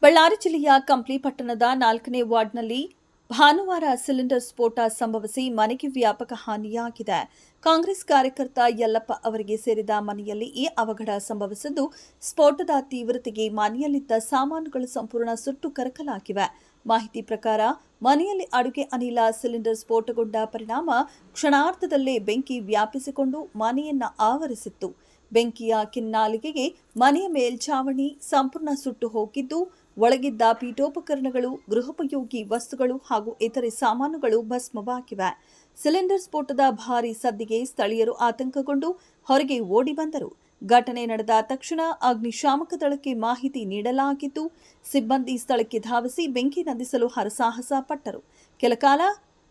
ಬಳ್ಳಾರಿ ಜಿಲ್ಲೆಯ ಕಂಪ್ಲಿ ಪಟ್ಟಣದ 4ನೇ ವಾರ್ಡ್ನಲ್ಲಿ ಭಾನುವಾರ ಸಿಲಿಂಡರ್ ಸ್ಫೋಟ ಸಂಭವಿಸಿ ಮನೆಗೆ ವ್ಯಾಪಕ ಹಾನಿಯಾಗಿದೆ. ಕಾಂಗ್ರೆಸ್ ಕಾರ್ಯಕರ್ತ ಯಲ್ಲಪ್ಪ ಅವರಿಗೆ ಸೇರಿದ ಮನೆಯಲ್ಲಿ ಈ ಅವಘಡ ಸಂಭವಿಸಿದ್ದು, ಸ್ಫೋಟದ ತೀವ್ರತೆಗೆ ಮನೆಯಲ್ಲಿದ್ದ ಸಾಮಾನುಗಳು ಸಂಪೂರ್ಣ ಸುಟ್ಟು ಕರಕಲಾಗಿವೆ. ಮಾಹಿತಿ ಪ್ರಕಾರ ಮನೆಯಲ್ಲಿ ಅಡುಗೆ ಅನಿಲ ಸಿಲಿಂಡರ್ ಸ್ಫೋಟಗೊಂಡ ಪರಿಣಾಮ ಕ್ಷಣಾರ್ಧದಲ್ಲೇ ಬೆಂಕಿ ವ್ಯಾಪಿಸಿಕೊಂಡು ಮನೆಯನ್ನ ಆವರಿಸಿತ್ತು. ಬೆಂಕಿಯ ಕಿನ್ನಾಲಿಗೆಗೆ ಮನೆಯ ಮೇಲ್ಛಾವಣಿ ಸಂಪೂರ್ಣ ಸುಟ್ಟು ಹೋಗಿದ್ದು, ಒಳಗಿದ್ದ ಪೀಠೋಪಕರಣಗಳು, ಗೃಹೋಪಯೋಗಿ ವಸ್ತುಗಳು ಹಾಗೂ ಇತರೆ ಸಾಮಾನುಗಳು ಭಸ್ಮವಾಗಿವೆ. ಸಿಲಿಂಡರ್ ಸ್ಫೋಟದ ಭಾರೀ ಸದ್ದಿಗೆ ಸ್ಥಳೀಯರು ಆತಂಕಗೊಂಡು ಹೊರಗೆ ಓಡಿ ಬಂದರು. ಘಟನೆ ನಡೆದ ತಕ್ಷಣ ಅಗ್ನಿಶಾಮಕ ದಳಕ್ಕೆ ಮಾಹಿತಿ ನೀಡಲಾಗಿದ್ದು, ಸಿಬ್ಬಂದಿ ಸ್ಥಳಕ್ಕೆ ಧಾವಿಸಿ ಬೆಂಕಿ ನಂದಿಸಲು ಹರಸಾಹಸ ಪಟ್ಟರು. ಕೆಲಕಾಲ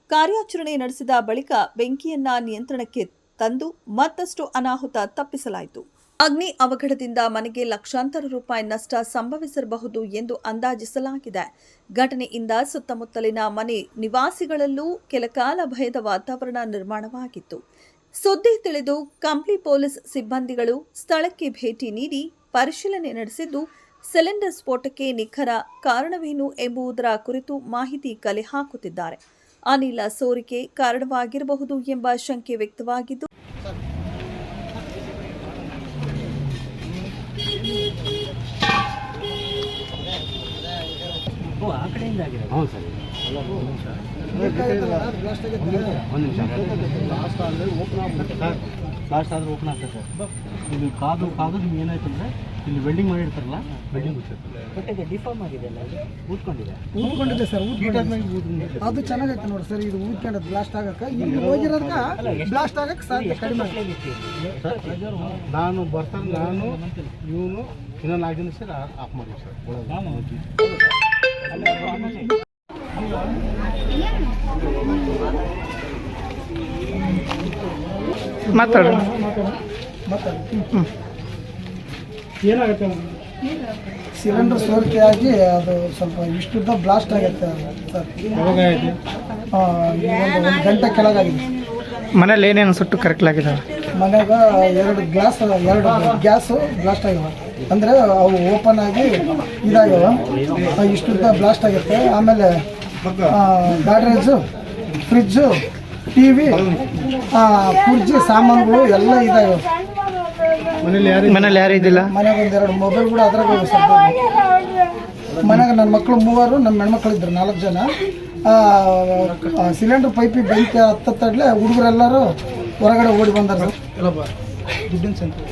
ಕಾರ್ಯಾಚರಣೆ ನಡೆಸಿದ ಬಳಿಕ ಬೆಂಕಿಯನ್ನ ನಿಯಂತ್ರಣಕ್ಕೆ ತಂದು ಮತ್ತಷ್ಟು ಅನಾಹುತ ತಪ್ಪಿಸಲಾಯಿತು. ಅಗ್ನಿ ಅವಘಡದಿಂದ ಮನೆಗೆ ಲಕ್ಷಾಂತರ ರೂಪಾಯಿ ನಷ್ಟ ಸಂಭವಿಸಿರಬಹುದು ಎಂದು ಅಂದಾಜಿಸಲಾಗಿದೆ. ಘಟನೆಯಿಂದ ಸುತ್ತಮುತ್ತಲಿನ ಮನೆ ನಿವಾಸಿಗಳಲ್ಲೂ ಕೆಲಕಾಲ ಭಯದ ವಾತಾವರಣ ನಿರ್ಮಾಣವಾಗಿತ್ತು. ಸುದ್ದಿ ತಿಳಿದು ಕಂಪ್ಲಿ ಪೊಲೀಸ್ ಸಿಬ್ಬಂದಿಗಳು ಸ್ಥಳಕ್ಕೆ ಭೇಟಿ ನೀಡಿ ಪರಿಶೀಲನೆ ನಡೆಸಿದ್ದು, ಸಿಲಿಂಡರ್ ಸ್ಫೋಟಕ್ಕೆ ನಿಖರ ಕಾರಣವೇನು ಎಂಬುದರ ಕುರಿತು ಮಾಹಿತಿ ಕಲೆ ಹಾಕುತ್ತಿದ್ದಾರೆ. ಅನಿಲ ಸೋರಿಕೆ ಕಾರಣವಾಗಿರಬಹುದು ಎಂಬ ಶಂಕೆ ವ್ಯಕ್ತವಾಗಿದ್ದು, ಬ್ಲಾಸ್ಟ್ ಆದರೆ ಓಪನ್ ಆಗ್ತದೆ ಸರ್. ಇಲ್ಲಿ ಕಾದು ನಿಮ್ಗೆ ಏನಾಯ್ತು ಅಂದರೆ ಇಲ್ಲಿ ವೆಲ್ಡಿಂಗ್ ಮಾಡಿರ್ತಾರಲ್ಲ, ವೆಲ್ಡಿಂಗ್ ಹೊಟ್ಟೆಗೆ ಡಿಫಾರ್ಮ್ ಆಗಿದೆ ಅಲ್ಲ, ಊದ್ಕೊಂಡಿದೆ ಸರ್. ಅದು ಚೆನ್ನಾಗೈತೆ ನೋಡಿ ಸರ್. ಇದು ಊದ್ಕೊಂಡು ಬ್ಲಾಸ್ಟ್ ಆಗಕ್ಕೆ ಇಲ್ಲಿ ಹೋಗಿರೋದಕ್ಕೆ ಬ್ಲಾಸ್ಟ್ ಆಗಕ್ಕೆ ಸಾಧ್ಯ ಕಡಿಮೆ. ನಾನು ಬರ್ತಾನೆ, ನಾನು ಇವನು ಇನ್ನೊಂದು 4 ದಿನ ಸರ್ ಆಫ್ ಮಾಡಿ ಸರ್. ಮಾತಾಡು. ಏನಾಗುತ್ತೆ? ಸಿಲಿಂಡರ್ ಸೋರಿಕೆಯಾಗಿ ಅದು ಸ್ವಲ್ಪ ಇಷ್ಟುದ್ದ ಬ್ಲಾಸ್ಟ್ ಆಗುತ್ತೆ ಸರ್. ಒಂದು ಗಂಟೆ ಕೆಳಗಾಗಿದೆ. ಮನೇಲಿ ಏನೇನು ಸುಟ್ಟು ಕರಕಲಾಗಿದೆ? ಮನೆಯಾಗ 2 ಗ್ಯಾಸು ಬ್ಲಾಸ್ಟ್ ಆಗಿವೆ. ಅಂದರೆ ಅವು ಓಪನ್ ಆಗಿ ಇದಾಗ್ಯಾವ. ಇಷ್ಟುದ್ದ ಬ್ಲಾಸ್ಟ್ ಆಗುತ್ತೆ. ಆಮೇಲೆ ಗಾಡ್ರೇಜು, ಫ್ರಿಜ್ಜು, ಟಿವಿ, ಕುರ್ಜಿ ಸಾಮಾನುಗಳು ಎಲ್ಲ ಇದಾವೆ. ಮನೇಲಿ ಯಾರು ಇದ್ದಿಲ್ಲ? ಮನೆಗೆ 2 ಮೊಬೈಲ್ ಕೂಡ ಅದ್ರಾಗ ಸ್ವಲ್ಪ. ಮನೆಗೆ ನನ್ನ ಮಕ್ಕಳು 3, ನಮ್ಮ ಹೆಣ್ಮಕ್ಳು ಇದ್ರು 4 ಜನ. ಸಿಲಿಂಡರ್ ಪೈಪಿಗೆ ಬೆಂಕಿ ಹತ್ತತ್ತಡ್ಲೆ ಹುಡುಗರೆಲ್ಲರೂ ಹೊರಗಡೆ ಓಡಿ ಬಂದಾರ ದುಡ್ಡಿನ ಸಂಖ್ಯೆ.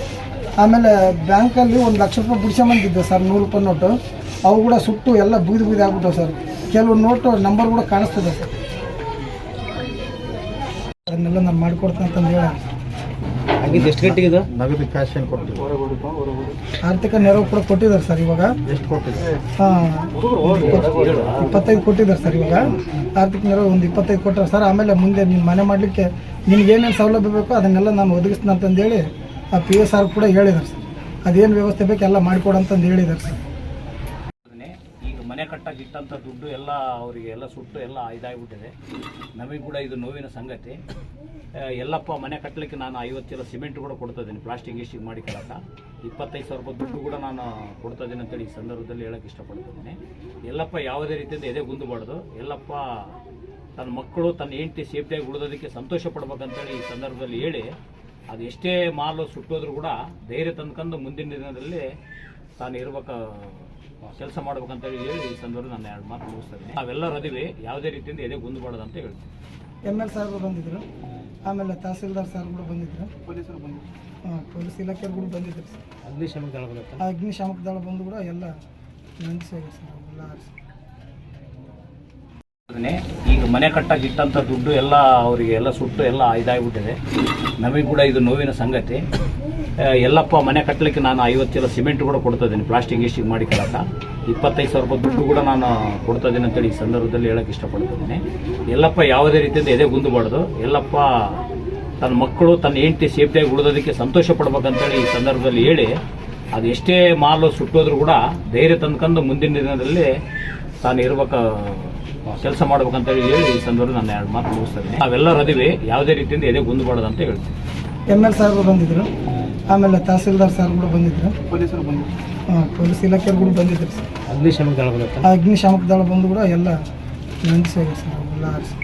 ಆಮೇಲೆ ಬ್ಯಾಂಕಲ್ಲಿ 1 ಲಕ್ಷ ರೂಪಾಯಿ ಬಿಡಿಸ್ಕೊಂಬಂದಿದ್ದೆ ಸರ್, 100 ರೂಪಾಯಿ ನೋಟು. ಅವು ಕೂಡ ಸುಟ್ಟು ಎಲ್ಲ ಬೂದಿ ಆಗ್ಬಿಟ್ಟವು ಸರ್. ಕೆಲವು ನೋಟು ನಂಬರ್ ಕೂಡ ಕಾಣಿಸ್ತದೆ ಸರ್. ಅದನ್ನೆಲ್ಲ ನಾನು ಮಾಡಿಕೊಡ್ತೀನಿ ಅಂತಂದು ಹೇಳ. ಎಷ್ಟು ಗಂಟೆಗೆ ಇದು ನಗದು ಕ್ಯಾಶ್ ಏನು ಕೊಡ್ತೀವಿ? ಆರ್ಥಿಕ ನೆರವು ಕೂಡ ಕೊಟ್ಟಿದ್ದಾರೆ ಸರ್. ಇವಾಗ ಎಷ್ಟು ಕೊಟ್ಟಿದ್ದಾರೆ? 25 ಕೊಟ್ಟಿದ್ದಾರೆ ಸರ್. ಇವಾಗ ಆರ್ಥಿಕ ನೆರವು ಒಂದು 25 ಕೊಟ್ಟರೆ ಸರ್. ಆಮೇಲೆ ಮುಂದೆ ನೀನು ಮನೆ ಮಾಡಲಿಕ್ಕೆ ನಿನಗೇನೇನು ಸೌಲಭ್ಯ ಬೇಕೋ ಅದನ್ನೆಲ್ಲ ನಾನು ಒದಗಿಸ್ತೀನಿ ಅಂತಂದೇಳಿ ಆ PSR ಕೂಡ ಹೇಳಿದ್ದಾರೆ ಸರ್. ಅದೇನು ವ್ಯವಸ್ಥೆ ಬೇಕು ಎಲ್ಲ ಮಾಡಿಕೊಡಂತಂದು ಹೇಳಿದ್ದಾರೆ ಸರ್. ಈಗ ಮನೆ ಕಟ್ಟಾಗಿ ಇಟ್ಟಂಥ ದುಡ್ಡು ಎಲ್ಲ ಅವರಿಗೆ ಎಲ್ಲ ಸುಟ್ಟು ಎಲ್ಲ ಇದಾಗಿಬಿಟ್ಟಿದೆ. ನಮಗೆ ಕೂಡ ಇದು ನೋವಿನ ಸಂಗತಿ. ಎಲ್ಲಪ್ಪ ಮನೆ ಕಟ್ಟಲಿಕ್ಕೆ ನಾನು 50 ಚೀಲ ಸಿಮೆಂಟ್ ಕೂಡ ಕೊಡ್ತಾ ಇದ್ದೀನಿ, ಪ್ಲಾಸ್ಟಿಕ್ ಗೀಸ್ಟಿಕ್ ಮಾಡಿ ಕೇಳಕ್ಕ 25,000 ರೂಪಾಯಿ ದುಡ್ಡು ಕೂಡ ನಾನು ಕೊಡ್ತಾ ಇದ್ದೀನಿ ಅಂತೇಳಿ ಈ ಸಂದರ್ಭದಲ್ಲಿ ಹೇಳಕ್ಕೆ ಇಷ್ಟಪಡ್ತಿದ್ದೀನಿ. ಎಲ್ಲಪ್ಪ ಯಾವುದೇ ರೀತಿಯಿಂದ ಎದೆ ಗುಂದಬಾರ್ದು. ಎಲ್ಲಪ್ಪ ತನ್ನ ಮಕ್ಕಳು, ತನ್ನ ಹೆಂಡತಿ ಸೇಫ್ಟಿಯಾಗಿ ಉಳಿದೋದಕ್ಕೆ ಸಂತೋಷ ಪಡ್ಬೇಕಂತೇಳಿ ಈ ಸಂದರ್ಭದಲ್ಲಿ ಹೇಳಿ, ಅದು ಎಷ್ಟೇ ಮಾಲು ಸುಟ್ಟೋದ್ರೂ ಕೂಡ ಧೈರ್ಯ ತಂದ್ಕೊಂಡು ಮುಂದಿನ ದಿನದಲ್ಲಿ ತಾನು ಇರ್ಬೇಕು, ಕೆಲಸ ಮಾಡ್ಬೇಕಂತೇಳಿ ಹೇಳಿ ಈ ಸಂದರ್ಭ ನಾನು 2 ಮಾತು ಮುಗಿಸ್ತಾ ಇದ್ದೀನಿ. ನಾವೆಲ್ಲರೂ ಅದೀವಿ, ಯಾವುದೇ ರೀತಿಯಿಂದ ಎದೆ ಗುಂದಬಾರ್ದು ಅಂತ ಹೇಳ್ತೀನಿ. ML ಸಾಹೇಬರು ಬಂದಿದ್ರು. ಆಮೇಲೆ ತಹಸೀಲ್ದಾರ್ ಸಾರ್ ಕೂಡ ಬಂದಿದ್ರು. ಪೊಲೀಸರು ಬಂದಿದ್ರು. ಪೊಲೀಸ್ ಇಲಾಖೆಯವರು ಕೂಡ ಬಂದಿದ್ರು ಸರ್. ಅಗ್ನಿಶಾಮಕ ದಳ ಬರುತ್ತೆ. ಅಗ್ನಿಶಾಮಕ ದಳ ಬಂದು ಕೂಡ ಎಲ್ಲ ನೆನೆಸೋಗಿ ಸರ್. ಎಲ್ಲ ಈಗ ಮನೆ ಕಟ್ಟಾಗಿ ಇಟ್ಟಂಥ ದುಡ್ಡು ಎಲ್ಲ ಅವರಿಗೆ ಎಲ್ಲ ಸುಟ್ಟು ಎಲ್ಲ ಇದಾಗಿಬಿಟ್ಟಿದೆ. ನಮಗೆ ಕೂಡ ಇದು ನೋವಿನ ಸಂಗತಿ. ಎಲ್ಲಪ್ಪ ಮನೆ ಕಟ್ಟಲಿಕ್ಕೆ ನಾನು 50 ಚೀಲ ಸಿಮೆಂಟ್ ಕೂಡ ಕೊಡ್ತಾ ಇದ್ದೀನಿ, ಪ್ಲಾಸ್ಟಿಕ್ ಗೀಸ್ಟಿಕ್ ಮಾಡಿ ಕೇಳಕ್ಕ 25,000 ರೂಪಾಯಿ ದುಡ್ಡು ಕೂಡ ನಾನು ಕೊಡ್ತಾ ಇದ್ದೀನಿ ಅಂತೇಳಿ ಈ ಸಂದರ್ಭದಲ್ಲಿ ಹೇಳಕ್ಕೆ ಇಷ್ಟಪಡ್ತಿದ್ದೀನಿ. ಎಲ್ಲಪ್ಪ ಯಾವುದೇ ರೀತಿಯಿಂದ ಎದೆ ಗುಂದಬಾರ್ದು. ಎಲ್ಲಪ್ಪ ತನ್ನ ಮಕ್ಕಳು, ತನ್ನ ಹೆಂಡತಿ ಸೇಫ್ಟಿಯಾಗಿ ಉಳಿದೋದಕ್ಕೆ ಸಂತೋಷ ಪಡ್ಬೇಕಂತೇಳಿ ಈ ಸಂದರ್ಭದಲ್ಲಿ ಹೇಳಿ, ಅದು ಎಷ್ಟೇ ಮಾಲು ಸುಟ್ಟೋದ್ರೂ ಕೂಡ ಧೈರ್ಯ ತಂದ್ಕೊಂಡು ಮುಂದಿನ ದಿನದಲ್ಲಿ ತಾನು ಇರ್ಬೇಕು, ಕೆಲಸ ಮಾಡ್ಬೇಕಂತೇಳಿ ಹೇಳಿ ಈ ಸಂದರ್ಭ ನಾನು 2 ಮಾತು ಮುಗಿಸ್ತಾ ಇದ್ದೀನಿ. ನಾವೆಲ್ಲರೂ ಅದೀವಿ, ಯಾವುದೇ ರೀತಿಯಿಂದ ಎದೆ ಗುಂದಬಾರ್ದು ಅಂತ ಹೇಳ್ತೀನಿ. ML ಸಾಹೇಬರು ಬಂದಿದ್ರು. ಆಮೇಲೆ ತಹಸೀಲ್ದಾರ್ ಸಾರ್ ಕೂಡ ಬಂದಿದ್ರು. ಪೊಲೀಸರು ಬಂದಿದ್ರು. ಪೊಲೀಸ್ ಇಲಾಖೆಯವ್ರು ಕೂಡ ಬಂದಿದ್ರು ಸರ್. ಅಗ್ನಿಶಾಮಕ ದಳ ಬಂದ ಆ ಅಗ್ನಿಶಾಮಕ ದಳ ಬಂದು ಕೂಡ ಎಲ್ಲ ನಂದಿಸಿ ಹೋಗ್ಯಾರ ಸರ್ ಎಲ್ಲ ಆರಿಸಿ